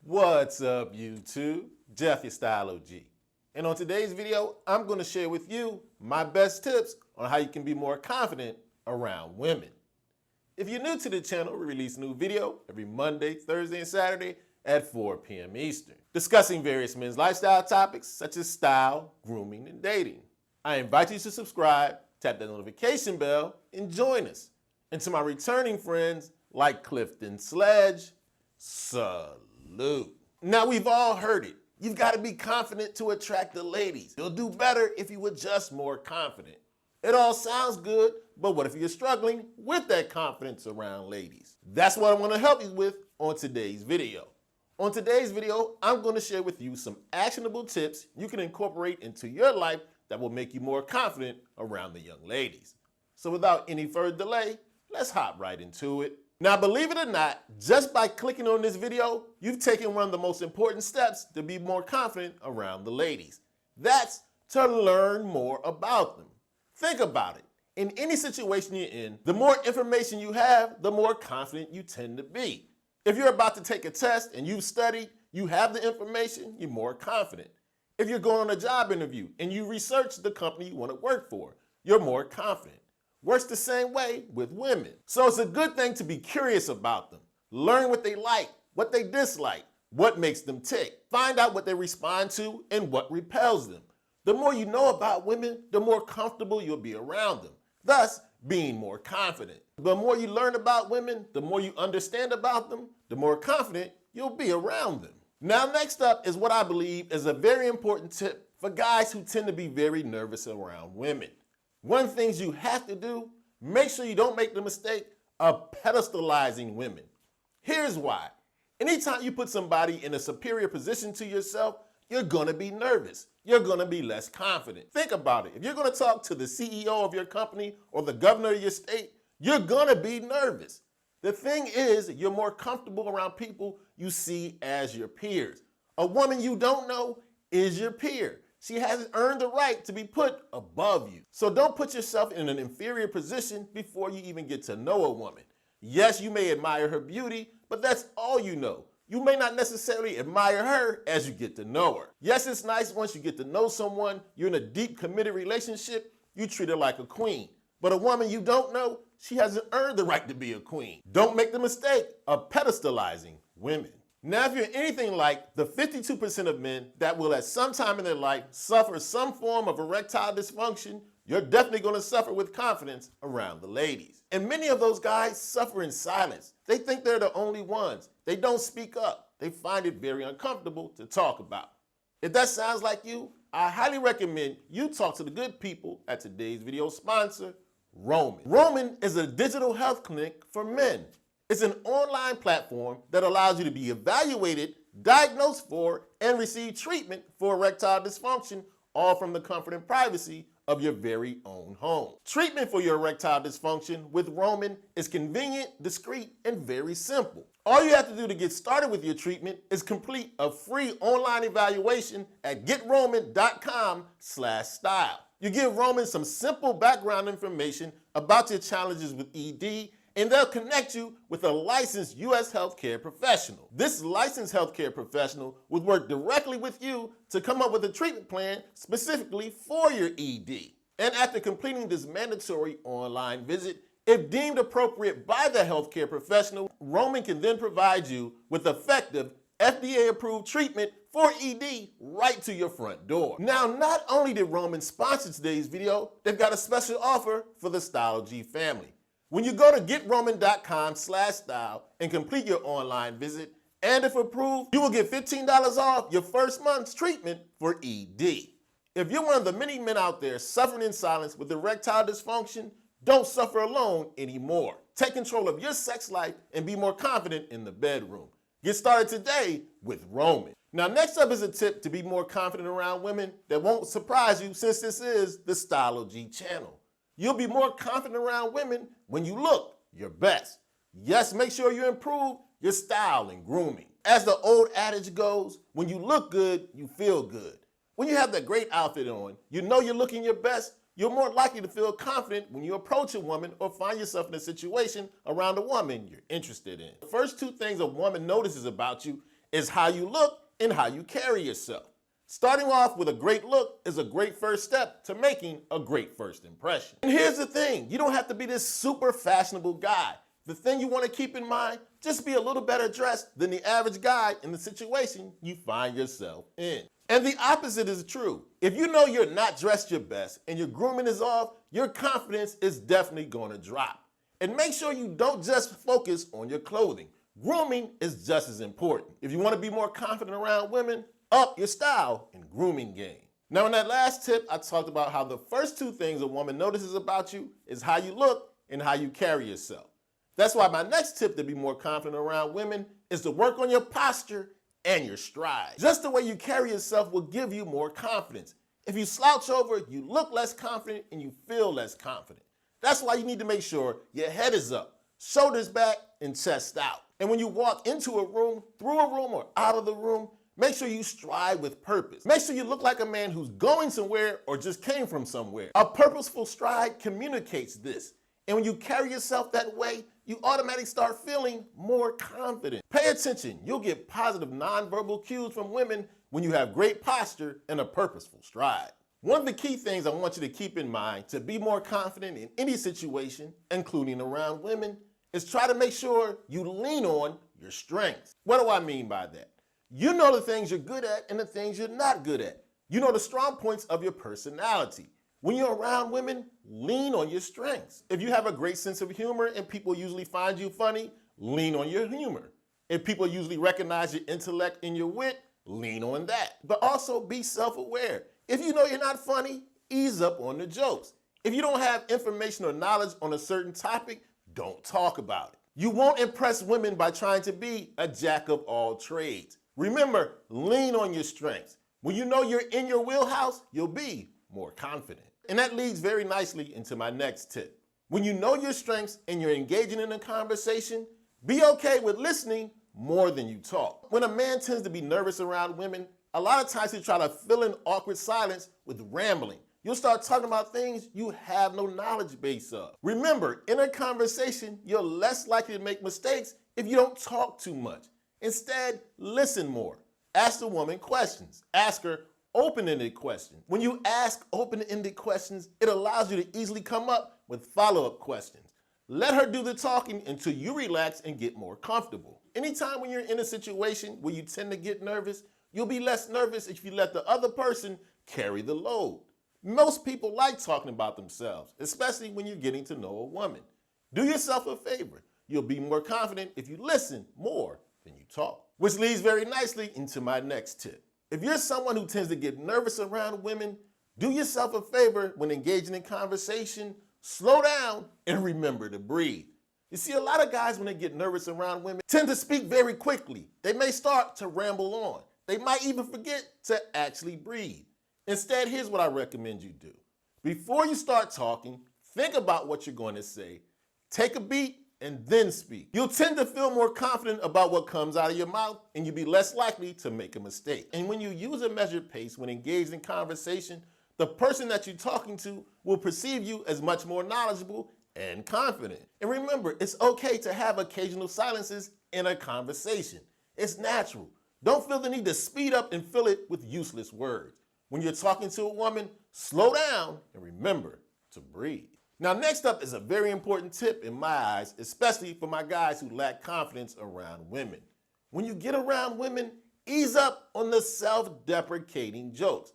What's up, YouTube? Jeff, your Style O.G. And on today's video, I'm going to share with you my best tips on how you can be more confident around women. If you're new to the channel, we release a new video every Monday, Thursday, and Saturday at 4 p.m. Eastern, discussing various men's lifestyle topics such as style, grooming, and dating. I invite you to subscribe, tap that notification bell, and join us. And to my returning friends like Clifton Sledge, salute. Now, we've all heard it. You've got to be confident to attract the ladies. You'll do better if you were just more confident. It all sounds good, but what if you're struggling with that confidence around ladies? That's what I want to help you with on today's video. On today's video, I'm going to share with you some actionable tips you can incorporate into your life that will make you more confident around the young ladies. So without any further delay, let's hop right into it. Now, believe it or not, just by clicking on this video, you've taken one of the most important steps to be more confident around the ladies. That's to learn more about them. Think about it. In any situation you're in, the more information you have, the more confident you tend to be. If you're about to take a test and you've studied, you have the information, you're more confident. If you're going on a job interview and you research the company you want to work for, you're more confident. Works the same way with women. So it's a good thing to be curious about them. Learn what they like, what they dislike, what makes them tick. Find out what they respond to and what repels them. The more you know about women, the more comfortable you'll be around them, thus being more confident. The more you learn about women, the more you understand about them, the more confident you'll be around them. Now, next up is what I believe is a very important tip for guys who tend to be very nervous around women. One of the things you have to do, make sure you don't make the mistake of pedestalizing women. Here's why. Anytime you put somebody in a superior position to yourself, you're going to be nervous. You're going to be less confident. Think about it. If you're going to talk to the CEO of your company or the governor of your state, you're going to be nervous. The thing is, you're more comfortable around people you see as your peers. A woman you don't know is your peer. She hasn't earned the right to be put above you. So don't put yourself in an inferior position before you even get to know a woman. Yes, you may admire her beauty, but that's all you know. You may not necessarily admire her as you get to know her. Yes, it's nice once you get to know someone, you're in a deep committed relationship, you treat her like a queen. But a woman you don't know, she hasn't earned the right to be a queen. Don't make the mistake of pedestalizing women. Now, if you're anything like the 52% of men that will at some time in their life suffer some form of erectile dysfunction, you're definitely going to suffer with confidence around the ladies. And many of those guys suffer in silence. They think they're the only ones. They don't speak up. They find it very uncomfortable to talk about. If that sounds like you, I highly recommend you talk to the good people at today's video sponsor, Roman. Roman is a digital health clinic for men. It's an online platform that allows you to be evaluated, diagnosed for, and receive treatment for erectile dysfunction, all from the comfort and privacy of your very own home. Treatment for your erectile dysfunction with Roman is convenient, discreet, and very simple. All you have to do to get started with your treatment is complete a free online evaluation at getroman.com/style. You give Roman some simple background information about your challenges with ED, and they'll connect you with a licensed U.S. healthcare professional. This licensed healthcare professional will work directly with you to come up with a treatment plan specifically for your ED. And after completing this mandatory online visit, if deemed appropriate by the healthcare professional, Roman can then provide you with effective FDA-approved treatment for ED right to your front door. Now, not only did Roman sponsor today's video, they've got a special offer for the Style O.G. family. When you go to getroman.com/style and complete your online visit, and if approved, you will get $15 off your first month's treatment for ED. If you're one of the many men out there suffering in silence with erectile dysfunction, don't suffer alone anymore. Take control of your sex life and be more confident in the bedroom. Get started today with Roman. Now, next up is a tip to be more confident around women that won't surprise you, since this is the Style O.G. channel. You'll be more confident around women when you look your best. Yes, make sure you improve your style and grooming. As the old adage goes, when you look good, you feel good. When you have that great outfit on, you know you're looking your best, you're more likely to feel confident when you approach a woman or find yourself in a situation around a woman you're interested in. The first two things a woman notices about you is how you look and how you carry yourself. Starting off with a great look is a great first step to making a great first impression. And here's the thing, you don't have to be this super fashionable guy. The thing you want to keep in mind, just be a little better dressed than the average guy in the situation you find yourself in. And the opposite is true. If you know you're not dressed your best and your grooming is off, your confidence is definitely going to drop. And make sure you don't just focus on your clothing. Grooming is just as important. If you want to be more confident around women, up your style and grooming game. Now in that last tip, I talked about how the first two things a woman notices about you is how you look and how you carry yourself. That's why my next tip to be more confident around women is to work on your posture and your stride. Just the way you carry yourself will give you more confidence. If you slouch over, you look less confident and you feel less confident. That's why you need to make sure your head is up, shoulders back, and chest out. And when you walk into a room, through a room, or out of the room, make sure you stride with purpose. Make sure you look like a man who's going somewhere or just came from somewhere. A purposeful stride communicates this. And when you carry yourself that way, you automatically start feeling more confident. Pay attention. You'll get positive nonverbal cues from women when you have great posture and a purposeful stride. One of the key things I want you to keep in mind to be more confident in any situation, including around women, is try to make sure you lean on your strengths. What do I mean by that? You know the things you're good at and the things you're not good at. You know the strong points of your personality. When you're around women, lean on your strengths. If you have a great sense of humor and people usually find you funny, lean on your humor. If people usually recognize your intellect and your wit, lean on that. But also be self-aware. If you know you're not funny, ease up on the jokes. If you don't have information or knowledge on a certain topic, don't talk about it. You won't impress women by trying to be a jack of all trades. Remember, lean on your strengths. When you know you're in your wheelhouse, you'll be more confident. And that leads very nicely into my next tip. When you know your strengths and you're engaging in a conversation, be okay with listening more than you talk. When a man tends to be nervous around women, a lot of times he try to fill in awkward silence with rambling. You'll start talking about things you have no knowledge base of. Remember, in a conversation, you're less likely to make mistakes if you don't talk too much. Instead, listen more. Ask the woman questions. Ask her open-ended questions. When you ask open-ended questions, it allows you to easily come up with follow-up questions. Let her do the talking until you relax and get more comfortable. Anytime when you're in a situation where you tend to get nervous, you'll be less nervous if you let the other person carry the load. Most people like talking about themselves, especially when you're getting to know a woman. Do yourself a favor. You'll be more confident if you listen more than you talk. Which leads very nicely into my next tip. If you're someone who tends to get nervous around women, do yourself a favor when engaging in conversation, slow down and remember to breathe. You see, a lot of guys, when they get nervous around women, tend to speak very quickly. They may start to ramble on. They might even forget to actually breathe. Instead, here's what I recommend you do. Before you start talking, think about what you're going to say, take a beat, and then speak. You'll tend to feel more confident about what comes out of your mouth, and you'll be less likely to make a mistake. And when you use a measured pace when engaged in conversation, the person that you're talking to will perceive you as much more knowledgeable and confident. And remember, it's okay to have occasional silences in a conversation. It's natural. Don't feel the need to speed up and fill it with useless words. When you're talking to a woman, slow down and remember to breathe. Now, next up is a very important tip in my eyes, especially for my guys who lack confidence around women. When you get around women, ease up on the self-deprecating jokes.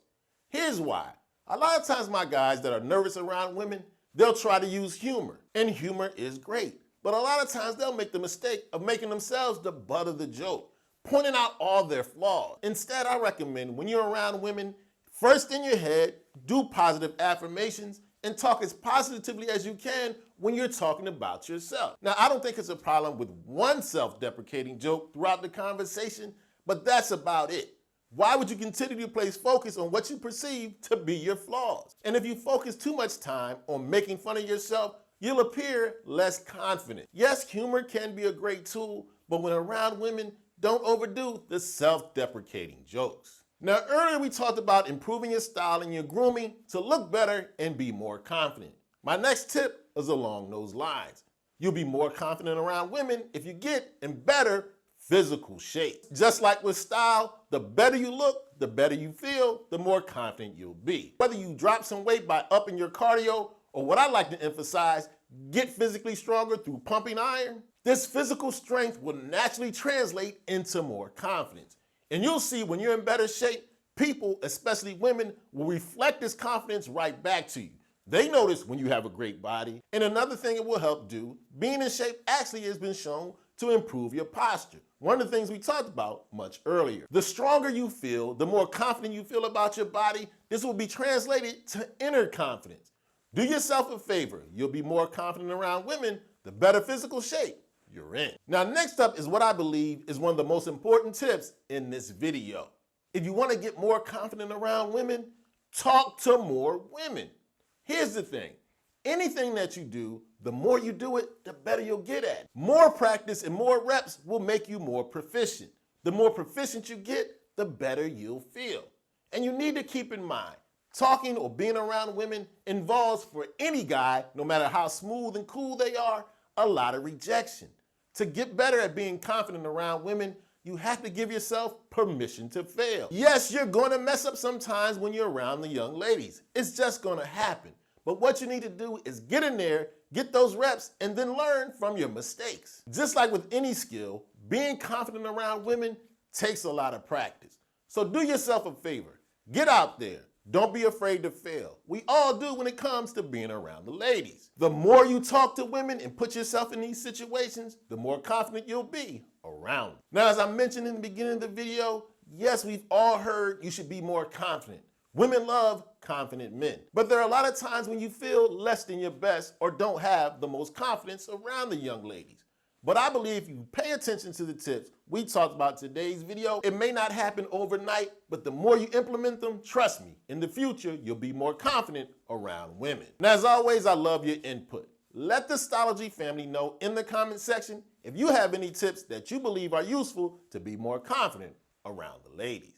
Here's why. A lot of times my guys that are nervous around women, they'll try to use humor, and humor is great. But a lot of times they'll make the mistake of making themselves the butt of the joke, pointing out all their flaws. Instead, I recommend when you're around women, first in your head, do positive affirmations and talk as positively as you can when you're talking about yourself. Now, I don't think it's a problem with one self-deprecating joke throughout the conversation, but that's about it. Why would you continue to place focus on what you perceive to be your flaws? And if you focus too much time on making fun of yourself, you'll appear less confident. Yes, humor can be a great tool, but when around women, don't overdo the self-deprecating jokes. Now, earlier we talked about improving your style and your grooming to look better and be more confident. My next tip is along those lines. You'll be more confident around women if you get in better physical shape. Just like with style, the better you look, the better you feel, the more confident you'll be. Whether you drop some weight by upping your cardio, or what I like to emphasize, get physically stronger through pumping iron, this physical strength will naturally translate into more confidence. And you'll see when you're in better shape, people, especially women, will reflect this confidence right back to you. They notice when you have a great body. And another thing it will help do, being in shape actually has been shown to improve your posture. One of the things we talked about much earlier. The stronger you feel, the more confident you feel about your body, this will be translated to inner confidence. Do yourself a favor. You'll be more confident around women, the better physical shape you're in. Now, next up is what I believe is one of the most important tips in this video. If you want to get more confident around women, talk to more women. Here's the thing. Anything that you do, the more you do it, the better you'll get at it. More practice and more reps will make you more proficient. The more proficient you get, the better you'll feel. And you need to keep in mind, talking or being around women involves, for any guy, no matter how smooth and cool they are, a lot of rejection. To get better at being confident around women, you have to give yourself permission to fail. Yes, you're going to mess up sometimes when you're around the young ladies. It's just going to happen. But what you need to do is get in there, get those reps, and then learn from your mistakes. Just like with any skill, being confident around women takes a lot of practice. So do yourself a favor. Get out there. Don't be afraid to fail. We all do when it comes to being around the ladies. The more you talk to women and put yourself in these situations, the more confident you'll be around them. Now, as I mentioned in the beginning of the video, yes, we've all heard you should be more confident. Women love confident men. But there are a lot of times when you feel less than your best or don't have the most confidence around the young ladies. But I believe if you pay attention to the tips we talked about in today's video, it may not happen overnight, but the more you implement them, trust me, in the future, you'll be more confident around women. Now, as always, I love your input. Let the Style O.G family know in the comment section if you have any tips that you believe are useful to be more confident around the ladies.